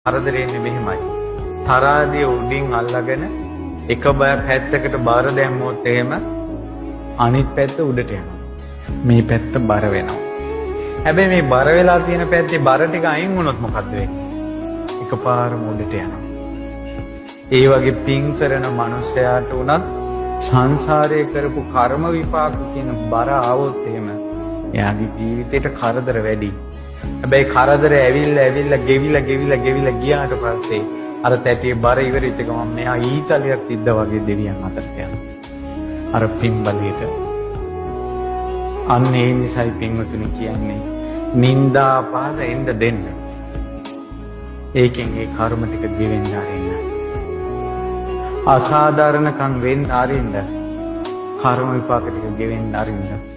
කරදරේන්නේ මෙහෙමයි. තරාදිය උඩින් අල්ලගෙන එක පැත්තකට බර දැම්මොත් එහෙම අනිත් පැත්ත උඩට යනවා. මේ පැත්ත බර වෙනවා. හැබැයි මේ බර වෙලා තියෙන පැත්තේ බර ටික අයින් වුණොත් මොකද්ද වෙන්නේ? එකපාරම උඩට යනවා. ඒ වගේ පින් කරන මනුස්සයාට උනත් සංසාරයේ කරපු කර්ම විපාක කියන බර ආවොත් එහෙම එයාගේ ජීවිතේට කරදර වැඩි. හැබැයි කරදර ඇවිල්ලා ගෙවිලා ගියාට පස්සේ අර තැටියේ බර ඉවරිච්ච ගමන් මෙයා ඊතලියක් තිද්දා වගේ දෙවියන් අතරට යනවා. අර පින් බලයට. අන්න ඒ නිසයි පින්වතුනි කියන්නේ නිന്ദා අපහාස එන්න දෙන්න. ඒකෙන් ඒ කර්ම ටික ගෙවෙන්න ආරින්න. අසාධාරණකම් වෙන්න ආරින්න. කර්ම විපාක ටික ගෙවෙන්න ආරින්න.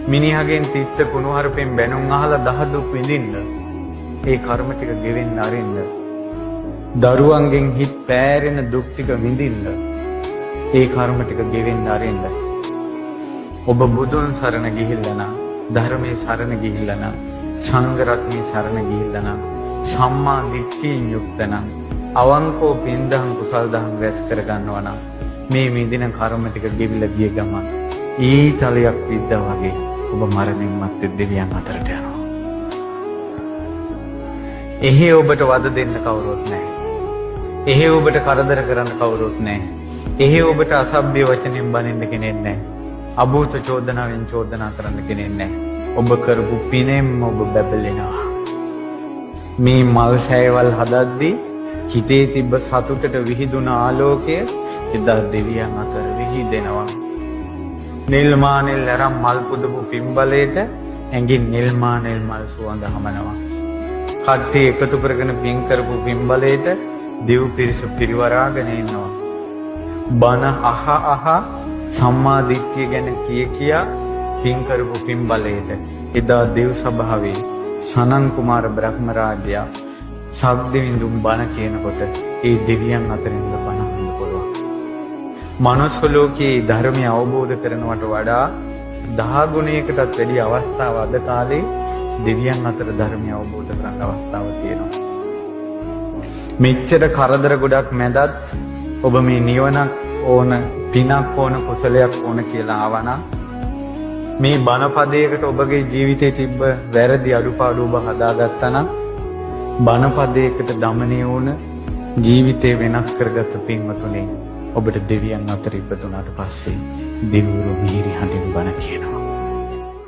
මිනිහගෙන් තිත්ත කුණුහරුපෙන් බැනුම් අහලා දහ දුක් විඳින්න. ඒ කර්ම ටික ගෙවෙන්න ආරින්න. දරුවන්ගෙන් හිත් පෑරෙන දුක් ටික විඳින්න. ඒ කර්ම ටික ගෙවෙන්න ආරින්න. ඔබ බුදුන් සරණ ගිහිල්ලා නම් ධර්මයේ සරණ ගිහිල්ලා නම් සංඝ රත්නයේ සරණ ගිහිල්ලා නම් සම්මා දිට්ඨියෙන් යුක්ත නම් අවංකව පින්දහම් කුසල් දහම් රැස් කර ගන්නවා නම් මේ මිදින කර්ම ටික ගෙවිලා ගිය ගමන් ඊතලයක් විද්දා වගේ ඔබ මරණින් මත්තේ දෙවියන් අතරට යනවා. එහි ඔබට වද දෙන්න කවුරුත් නැහැ. එහි ඔබට කරදර කරන්න කවුරුත් නැහැ. එහි ඔබට අසභ්‍ය වචනෙන් බනින්න කෙනෙක් නැහැ. අභූත චෝදනාවෙන් චෝදනා කරන්න කෙනෙක් නැහැ. ඔබ කරපු පිනෙන්ම ඔබ බැබලෙනවා. මේ මල් සෑයවල් හදද්දී හිතේ තිබ්බ සතුටට විහිදුන ආලෝකය එදා දෙවියන් අතර විහිදෙනවා. නිල්මානෙල් අරන් මල් පුදපු පින්බලයට ඇඟින් නිල්මානෙල් මල් සුවඳ හමනවා. කට්ටිය එකතු කරගෙන පින් කරපු පින්බලයට දෙව් පිරිස පිරිවරාගෙන ඉන්නවා. බණ අහ සම්මා දිට්ඨිය ගැන කියා පින් කරපු පින්බලයට එදා දෙව් සභාවේ සනන් කුමාර බ්‍රහ්ම රාජයා සබ්දෙවිඳුන් බණ කියනකොට ඒ දෙවියන් අතරින් බණ අහන්න පුළුවන්. මනුස්ස ලෝකයේ ධර්මය අවබෝධ කරනවට වඩා 10 ගුණයකටත් වැඩි අවස්ථාව අද කාලේ දෙවියන් අතර ධර්මය අවබෝධ කරගන්න අවස්ථාව තියෙනවා. මෙච්චර කරදර ගොඩක් මැදත් ඔබ මේ නිවනක් ඕන, පිනක් ඕන, කුසලයක් ඕන කියලා ආවනම් මේ බණපදයකට ඔබගේ ජීවිතේ තිබ්බ වැරදි අඩුපාඩු ඔබ හදාගත්තා නම් බණපදයකට දමණය වුණ ජීවිතේ වෙනස් කරගත්ත පින්වතුනි ඔබට දෙවියන් අතර ඉපදුනාට පස්සේ දෙවිවරු මිහිරි හඬින් බණ කියනවා.